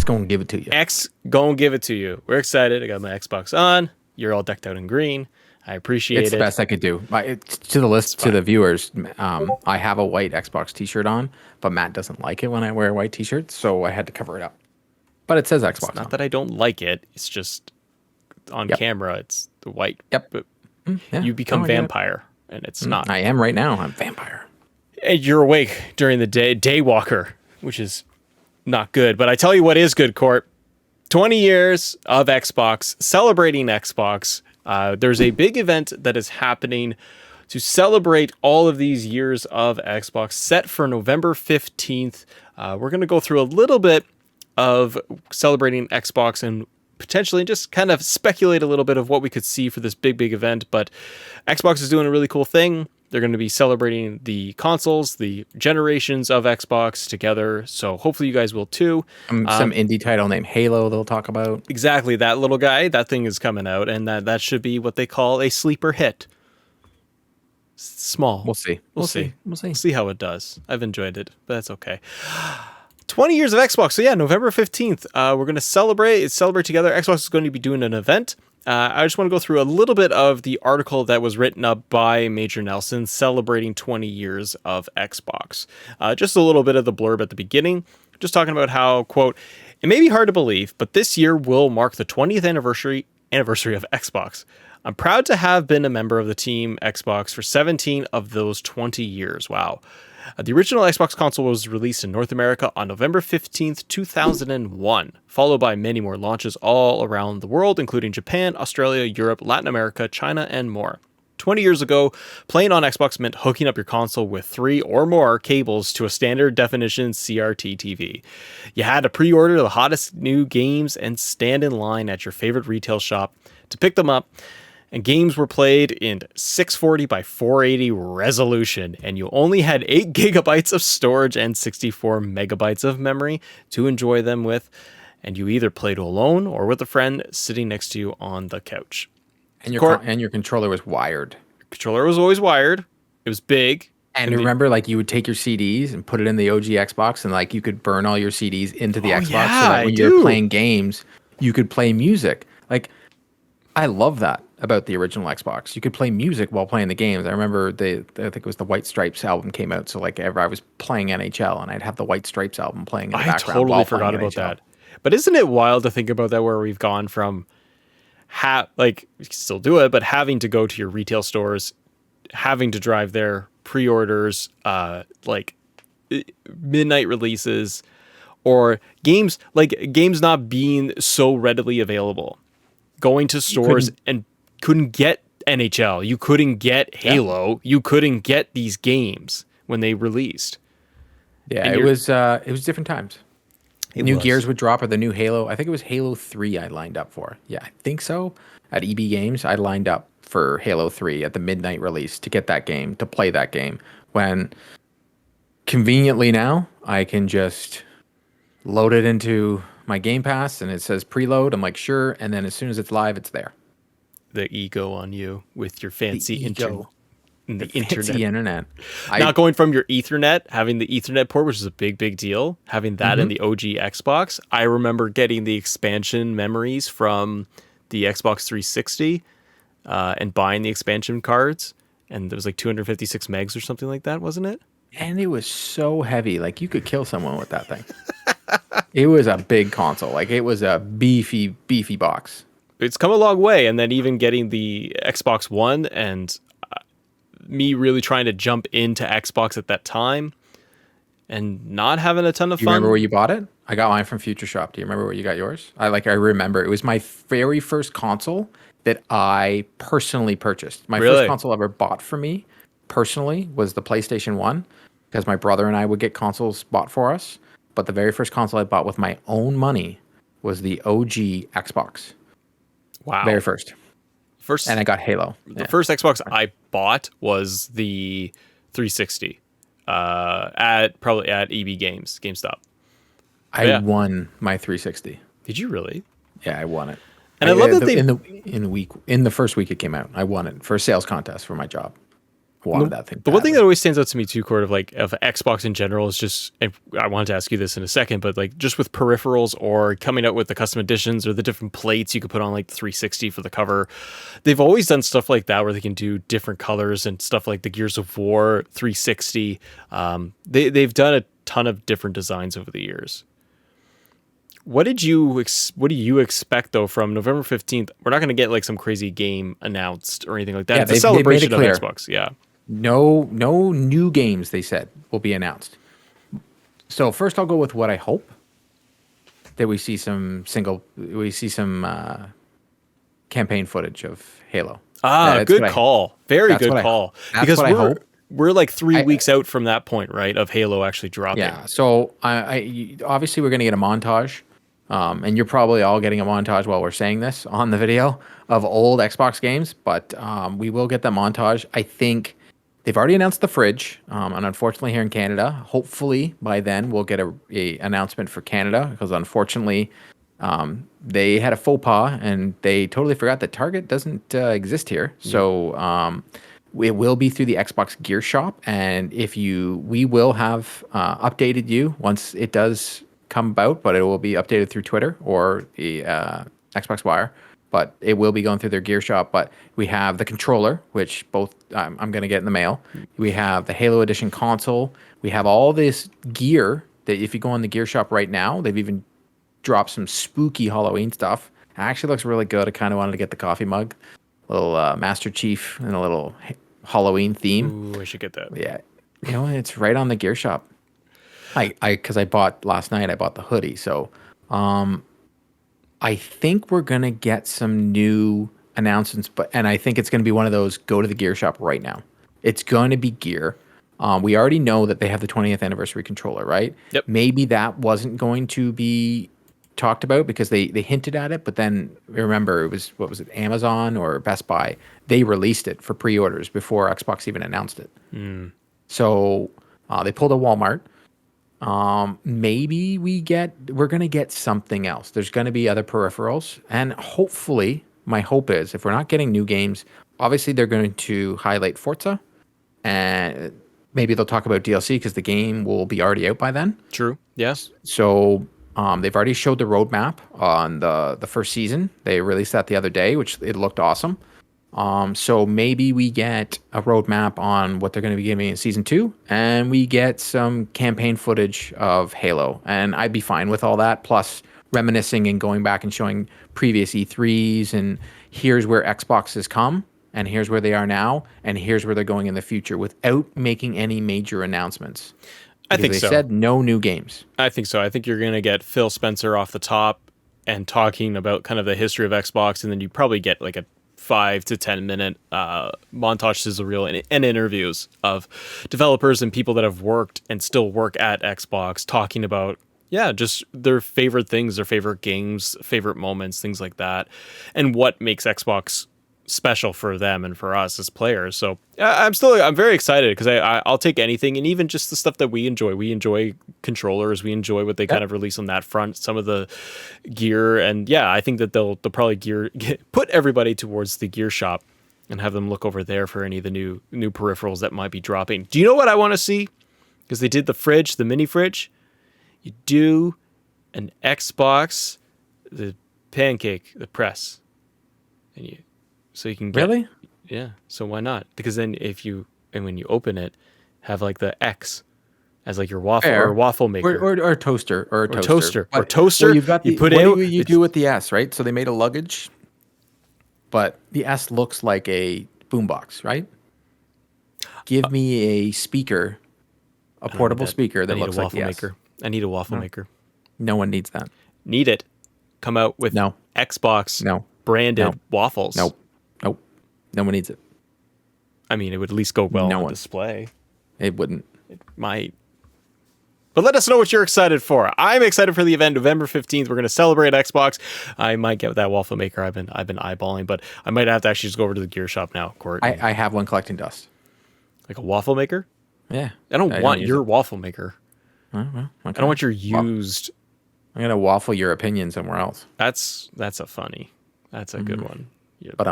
gonna give it to you. X gonna give it to you. We're excited. I got my Xbox on. You're all decked out in green. I appreciate It's the it. best I could do. To the list, to the viewers, I have a white Xbox T-shirt on, but Matt doesn't like it when I wear a white T-shirt, so I had to cover it up. But it says Xbox. It's not on. that I don't like it. It's just on camera. It's the white. Yep. But Yeah. you become I get it. vampire, and it's not. I am right now. I'm vampire. And you're awake during the day, daywalker, which is not good. But I tell you what is good, Court. 20 years of Xbox, celebrating Xbox. There's a big event that is happening to celebrate all of these years of Xbox, set for November 15th. We're going to go through a little bit of celebrating Xbox and potentially just kind of speculate a little bit of what we could see for this big event. But Xbox is doing a really cool thing. They're going to be celebrating the consoles, the generations of Xbox together. So hopefully you guys will too. Some indie title named Halo they'll talk about. Exactly. That little guy, that thing is coming out, and that should be what they call a sleeper hit. Small. We'll see. We'll see. We'll see. See how it does. I've enjoyed it, but that's okay. 20 years of Xbox. So yeah, November 15th, we're going to celebrate together. Xbox is going to be doing an event. I just want to go through a little bit of the article that was written up by Major Nelson celebrating 20 years of Xbox. Just a little bit of the blurb at the beginning, just talking about how, quote, "It may be hard to believe, but this year will mark the 20th anniversary of Xbox. I'm proud to have been a member of the team Xbox for 17 of those 20 years." Wow. The original Xbox console was released in North America on November 15th, 2001, followed by many more launches all around the world, including Japan, Australia, Europe, Latin America, China, and more. 20 years ago, playing on Xbox meant hooking up your console with 3 or more cables to a standard definition CRT TV. You had to pre-order the hottest new games and stand in line at your favorite retail shop to pick them up. And games were played in 640 by 480 resolution, and you only had 8 gigabytes of storage and 64 megabytes of memory to enjoy them with. And you either played alone or with a friend sitting next to you on the couch. And your controller was wired. Controller was always wired. It was big. And remember, like, you would take your CDs and put it in the OG Xbox, and like you could burn all your CDs into the Xbox, so that when you're playing games, you could play music. Like, I love that about the original Xbox. You could play music while playing the games. I remember I think it was the White Stripes album came out. So like I was playing NHL and I'd have the White Stripes album playing in the background. I totally forgot about that. But isn't it wild to think about that, where we've gone from like, you can still do it, but having to go to your retail stores, having to drive there, pre-orders, like midnight releases, or games not being so readily available. Going to stores and couldn't get NHL. You couldn't get Halo. Yeah. You couldn't get these games when they released. Yeah, and it was different times. New Gears would drop, or the new Halo. I think it was Halo 3 I lined up for. Yeah, I think so. At EB Games, I lined up for Halo 3 at the midnight release to get that game, to play that game. When conveniently now, I can just load it into my Game Pass and it says preload. I'm like, sure. And then as soon as it's live, it's there. The ego on you with your fancy internet. Not going from your Ethernet, having the Ethernet port, which is a big deal. Having that in the OG Xbox. I remember getting the expansion memories from the Xbox 360 and buying the expansion cards. And it was like 256 megs or something like that, wasn't it? And it was so heavy. Like, you could kill someone with that thing. It was a big console. Like, it was a beefy box. It's come a long way. And then even getting the Xbox One and me really trying to jump into Xbox at that time and not having a ton of fun. You remember where you bought it? I got mine from Future Shop. Do you remember where you got yours? I remember. It was my very first console that I personally purchased. My first console ever bought for me personally was the PlayStation 1, because my brother and I would get consoles bought for us. But the very first console I bought with my own money was the OG Xbox. Wow. Very first. And I got Halo. The first Xbox I bought was the 360 at EB Games, GameStop. I won my 360. Did you really? Yeah, I won it. And I love that in the first week it came out. I won it for a sales contest for my job. wanted that thing. The one thing that always stands out to me too, Cord, of Xbox in general is just, and I wanted to ask you this in a second, but like just with peripherals or coming out with the custom editions or the different plates you could put on like the 360 for the cover, they've always done stuff like that where they can do different colors and stuff like the Gears of War 360. They've done a ton of different designs over the years. What do you expect though from November 15th? We're not going to get like some crazy game announced or anything like that. Yeah, it's a celebration of clear. Xbox. Yeah. No new games, they said, will be announced. So first I'll go with what I hope. That we see some campaign footage of Halo. Good call. Very good call. Because we're like 3 weeks out from that point, right? Of Halo actually dropping. Yeah. So I obviously we're going to get a montage. And you're probably all getting a montage while we're saying this on the video of old Xbox games, but we will get that montage. I think they've already announced the fridge, and unfortunately here in Canada, hopefully by then we'll get a announcement for Canada, because unfortunately they had a faux pas and they totally forgot that Target doesn't exist here. So it will be through the Xbox Gear Shop, and we will have updated you once it does come about, but it will be updated through Twitter or the Xbox Wire, but it will be going through their Gear Shop. But we have the controller, which both I'm going to get in the mail. We have the Halo Edition console. We have all this gear that if you go on the Gear Shop right now, they've even dropped some spooky Halloween stuff. It actually looks really good. I kind of wanted to get the coffee mug, little Master Chief and a little Halloween theme. Ooh, I should get that. Yeah, it's right on the Gear Shop. Because I bought last night, I bought the hoodie. So I think we're going to get some new announcements, and I think it's going to be one of those go to the Gear Shop right now. It's going to be gear. We already know that they have the 20th anniversary controller, right? Yep. Maybe that wasn't going to be talked about because they hinted at it, but then remember it was, what was it, Amazon or Best Buy? They released it for pre-orders before Xbox even announced it. So they pulled a Walmart. Maybe we're going to get something else. There's going to be other peripherals, and hopefully my hope is if we're not getting new games, obviously they're going to highlight Forza, and maybe they'll talk about DLC because the game will be already out by then. True. Yes. So they've already showed the roadmap on the first season. They released that the other day, which it looked awesome. So maybe we get a roadmap on what they're going to be giving in season 2, and we get some campaign footage of Halo, and I'd be fine with all that. Plus reminiscing and going back and showing previous E3s, and here's where Xbox has come, and here's where they are now, and here's where they're going in the future without making any major announcements. I think they so. said no new games. I think so. I think you're going to get Phil Spencer off the top and talking about kind of the history of Xbox, and then you probably get like a 5 to 10 minute montage sizzle reel and interviews of developers and people that have worked and still work at Xbox talking about just their favorite things, their favorite games, favorite moments, things like that, and what makes Xbox special for them and for us as players. So I'm very excited because I'll take anything, and even just the stuff that we enjoy. We enjoy controllers. We enjoy what they kind of release on that front, some of the gear, and I think that they'll probably put everybody towards the Gear Shop and have them look over there for any of the new peripherals that might be dropping. Do you know what I want to see? Because they did the fridge, the mini fridge. You do an Xbox, the pancake, the press, and so you can get, Really? Yeah. So why not? Because then when you open it, have like the X as like your waffle or waffle maker or toaster or toaster. Well, you've got you do with the S, right? So they made a luggage, but the S looks like a boombox, right? Give me a speaker, a portable speaker that looks like the S. I need a waffle maker. No one needs that. Need it. Come out with Xbox branded waffles. Nope. No one needs it. I mean, it would at least go well on display. It wouldn't. It might. But let us know what you're excited for. I'm excited for the event, November 15th. We're going to celebrate Xbox. I might get that waffle maker I've been eyeballing, but I might have to actually just go over to the Gear Shop now, Court. I have one collecting dust. Like a waffle maker? Yeah. I don't want your waffle maker. Okay. I don't want your used. I'm going to waffle your opinion somewhere else. That's a funny. That's a good one. But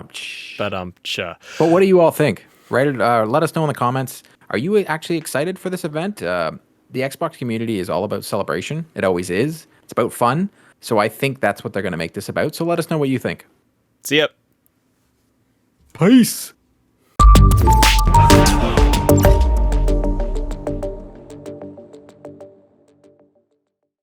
But what do you all think? Write it. Let us know in the comments. Are you actually excited for this event? The Xbox community is all about celebration. It always is. It's about fun. So I think that's what they're going to make this about. So let us know what you think. See ya. Peace.